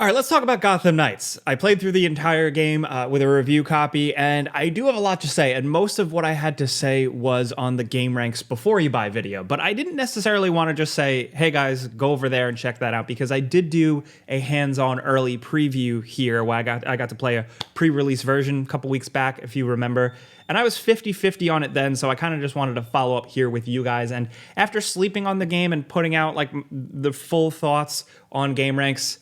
All right, let's talk about Gotham Knights. I played through the entire game with a review copy, and I do have a lot to say, and most of what I had to say was on the Gameranx before you buy video, but I didn't necessarily want to just say, hey guys, go over there and check that out, because I did do a hands-on early preview here where I got to play a pre-release version a couple weeks back, if you remember, and I was 50-50 on it then, so I kind of just wanted to follow up here with you guys, and after sleeping on the game and putting out like the full thoughts on Gameranx,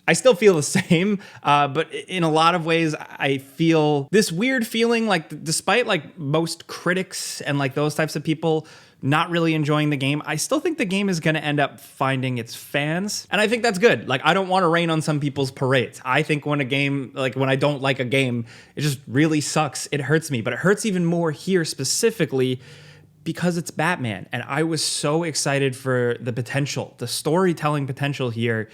I still feel the same, but in a lot of ways, I feel this weird feeling like despite like most critics and like those types of people not really enjoying the game, I still think the game is going to end up finding its fans. And I think that's good. Like, I don't want to rain on some people's parades. I think when I don't like a game, it just really sucks. It hurts me, but it hurts even more here specifically because it's Batman. And I was so excited for the potential, the storytelling potential here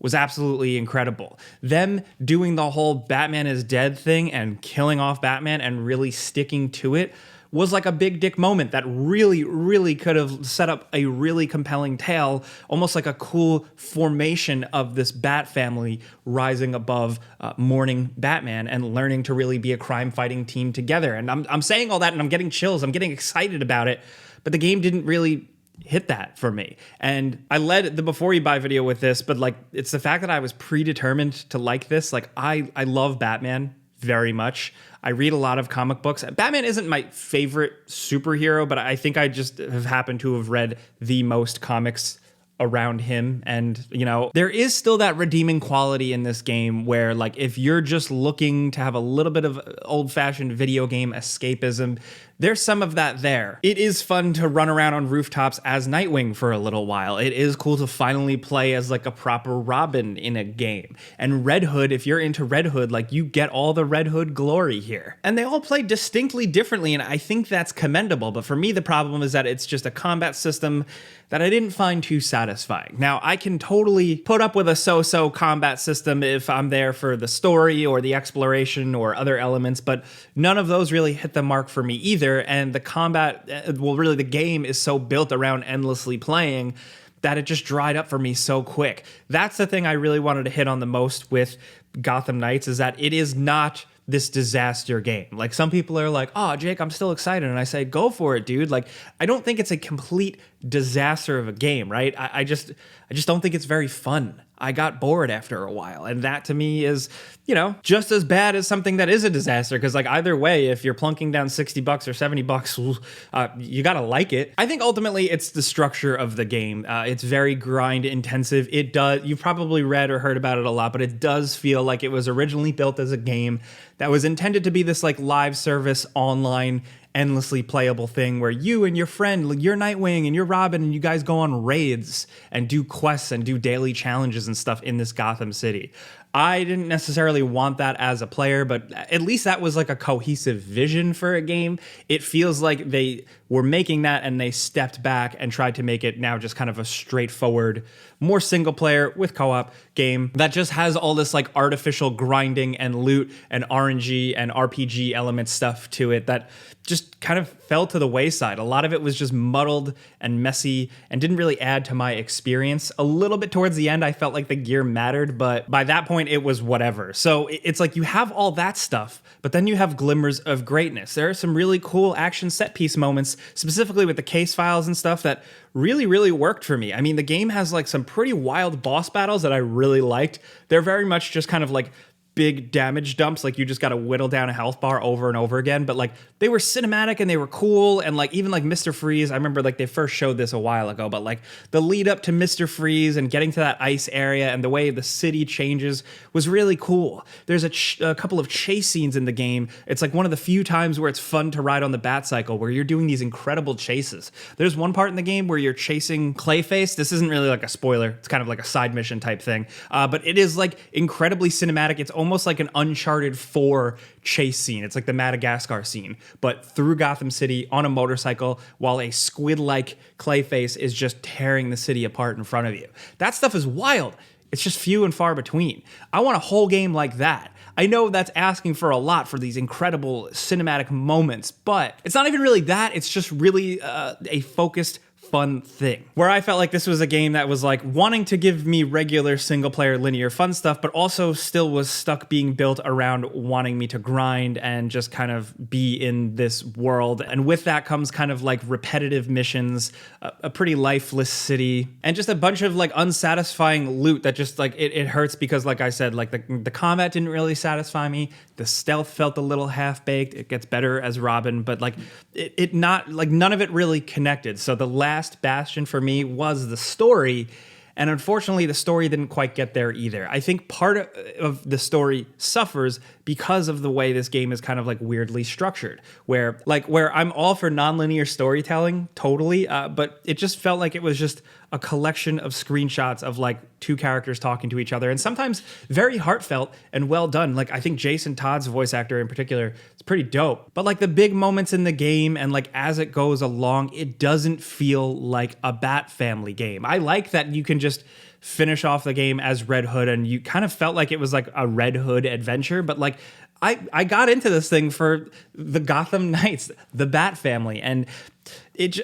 was absolutely incredible. Them doing the whole Batman is dead thing and killing off Batman and really sticking to it was like a big dick moment that really, really could have set up a really compelling tale, almost like a cool formation of this Bat family rising above mourning Batman and learning to really be a crime-fighting team together. And I'm saying all that and I'm getting chills. I'm getting excited about it, but the game didn't really hit that for me. And I led the before you buy video with this, but like it's the fact that I was predetermined to like this. Like I love Batman very much. I read a lot of comic books. Batman isn't my favorite superhero, but I think I just have happened to have read the most comics around him. And, you know, there is still that redeeming quality in this game where, like, if you're just looking to have a little bit of old-fashioned video game escapism, there's some of that there. It is fun to run around on rooftops as Nightwing for a little while. It is cool to finally play as like a proper Robin in a game. And Red Hood, if you're into Red Hood, like you get all the Red Hood glory here. And they all play distinctly differently, and I think that's commendable. But for me, the problem is that it's just a combat system that I didn't find too satisfying. Now, I can totally put up with a so-so combat system if I'm there for the story or the exploration or other elements, but none of those really hit the mark for me either. And the combat, well, really the game is so built around endlessly playing that it just dried up for me so quick. That's the thing I really wanted to hit on the most with Gotham Knights, is that it is not this disaster game. Like, some people are like, oh, Jake, I'm still excited. And I say, go for it, dude. Like, I don't think it's a complete disaster of a game, right? I just don't think it's very fun. I got bored after a while. And that to me is, you know, just as bad as something that is a disaster. Because like either way, if you're plunking down $60 or $70, you gotta like it. I think ultimately it's the structure of the game. It's very grind intensive. It does, you've probably read or heard about it a lot, but it does feel like it was originally built as a game that was intended to be this like live service online endlessly playable thing where you and your friend, you're Nightwing and you're Robin, and you guys go on raids and do quests and do daily challenges and stuff in this Gotham City. I didn't necessarily want that as a player, but at least that was like a cohesive vision for a game. It feels like they were making that and they stepped back and tried to make it now just kind of a straightforward, more single player with co-op game that just has all this like artificial grinding and loot and RNG and RPG element stuff to it that just kind of fell to the wayside. A lot of it was just muddled and messy and didn't really add to my experience. A little bit towards the end, I felt like the gear mattered, but by that point, it was whatever. So it's like you have all that stuff, but then you have glimmers of greatness. There are some really cool action set piece moments, specifically with the case files and stuff, that really, really worked for me. I mean, the game has like some pretty wild boss battles that I really liked. They're very much just kind of like big damage dumps, like you just got to whittle down a health bar over and over again, but like they were cinematic and they were cool. And like even like Mr. Freeze, I remember like they first showed this a while ago, but like the lead up to Mr. Freeze and getting to that ice area and the way the city changes was really cool. There's a couple of chase scenes in the game. It's like one of the few times where it's fun to ride on the bat cycle, where you're doing these incredible chases. There's one part in the game where you're chasing Clayface. This isn't really like a spoiler, it's kind of like a side mission type thing, but it is like incredibly cinematic. It's almost like an Uncharted 4 chase scene. It's like the Madagascar scene, but through Gotham City on a motorcycle while a squid-like Clayface is just tearing the city apart in front of you. That stuff is wild. It's just few and far between. I want a whole game like that. I know that's asking for a lot for these incredible cinematic moments, but it's not even really that. It's just really a focused fun thing. Where I felt like this was a game that was like wanting to give me regular single player linear fun stuff, but also still was stuck being built around wanting me to grind and just kind of be in this world. And with that comes kind of like repetitive missions, a pretty lifeless city, and just a bunch of like unsatisfying loot that just like it hurts because, like I said, like the combat didn't really satisfy me. The stealth felt a little half-baked. It gets better as Robin, but like it not like none of it really connected. So the last bastion for me was the story. And unfortunately, the story didn't quite get there either. I think part of the story suffers because of the way this game is kind of like weirdly structured, where I'm all for nonlinear storytelling, totally, but it just felt like it was just a collection of screenshots of like two characters talking to each other, and sometimes very heartfelt and well done. Like I think Jason Todd's voice actor in particular is pretty dope. But like the big moments in the game and like as it goes along, it doesn't feel like a Bat Family game. I like that you can just finish off the game as Red Hood, and you kind of felt like it was like a Red Hood adventure, but like I got into this thing for the Gotham Knights, the Bat Family, and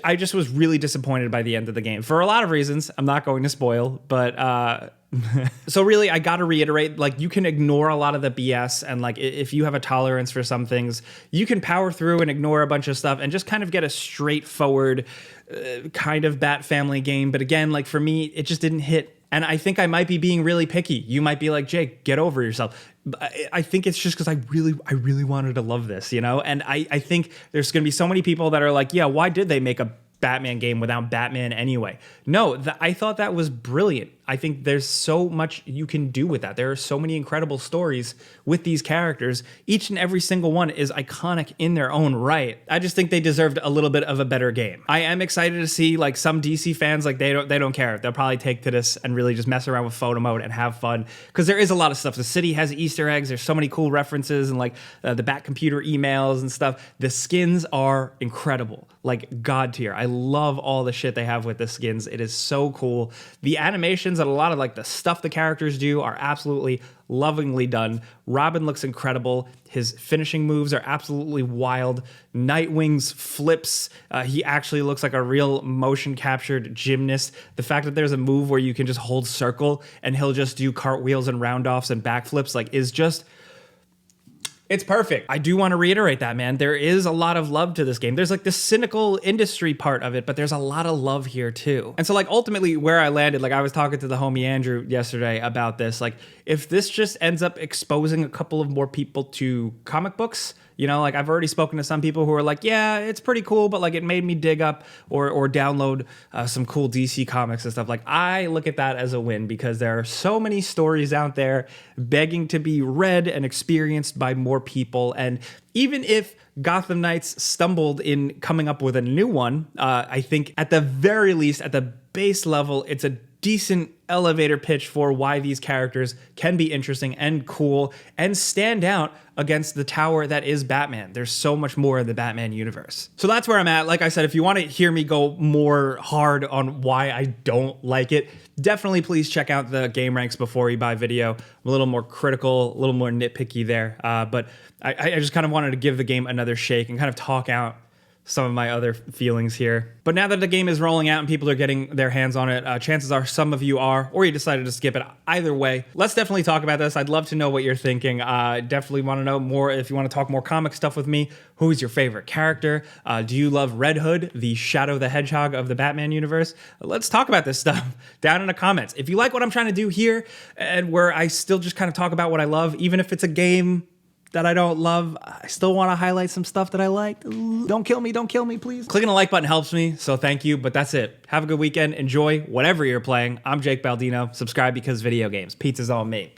I just was really disappointed by the end of the game for a lot of reasons. I'm not going to spoil, but so really I got to reiterate, like you can ignore a lot of the BS, and like if you have a tolerance for some things, you can power through and ignore a bunch of stuff and just kind of get a straightforward kind of Bat Family game. But again, like for me, it just didn't hit. And I think I might be being really picky. You might be like, Jake, get over yourself. I think it's just because I really wanted to love this, you know? And I think there's going to be so many people that are like, yeah, why did they make a Batman game without Batman anyway? No, I thought that was brilliant. I think there's so much you can do with that. There are so many incredible stories with these characters. Each and every single one is iconic in their own right. I just think they deserved a little bit of a better game. I am excited to see like some DC fans, like they don't care. They'll probably take to this and really just mess around with photo mode and have fun, because there is a lot of stuff. The city has Easter eggs. There's so many cool references and like the Bat computer emails and stuff. The skins are incredible, like god tier. I love all the shit they have with the skins. It is so cool. The animations and a lot of like the stuff the characters do are absolutely lovingly done. Robin looks incredible. His finishing moves are absolutely wild. Nightwing's flips, he actually looks like a real motion captured gymnast. The fact that there's a move where you can just hold circle and he'll just do cartwheels and roundoffs and backflips like is just, it's perfect. I do want to reiterate that, man. There is a lot of love to this game. There's like the cynical industry part of it, but there's a lot of love here too. And so like ultimately where I landed, like I was talking to the homie Andrew yesterday about this, like if this just ends up exposing a couple of more people to comic books, you know, like I've already spoken to some people who are like, yeah, it's pretty cool, but like it made me dig up or download some cool DC comics and stuff. Like I look at that as a win, because there are so many stories out there begging to be read and experienced by more people. And even if Gotham Knights stumbled in coming up with a new one, I think at the very least, at the base level, it's a decent elevator pitch for why these characters can be interesting and cool and stand out against the tower that is Batman. There's so much more in the Batman universe. So that's where I'm at. Like I said, if you want to hear me go more hard on why I don't like it, definitely please check out the Gameranx before you buy video. I'm a little more critical, a little more nitpicky there. But I just kind of wanted to give the game another shake and kind of talk out some of my other feelings here. But now that the game is rolling out and people are getting their hands on it, chances are some of you are, or you decided to skip it. Either way, let's definitely talk about this. I'd love to know what you're thinking. Definitely want to know more. If you want to talk more comic stuff with me, who is your favorite character? Do you love Red Hood, the Shadow the Hedgehog of the Batman universe? Let's talk about this stuff down in the comments. If you like what I'm trying to do here, and where I still just kind of talk about what I love, even if it's a game that I don't love, I still want to highlight some stuff that I like. Don't kill me, please. Clicking the like button helps me, so thank you, but that's it. Have a good weekend. Enjoy whatever you're playing. I'm Jake Baldino. Subscribe because video games. Pizza's on me.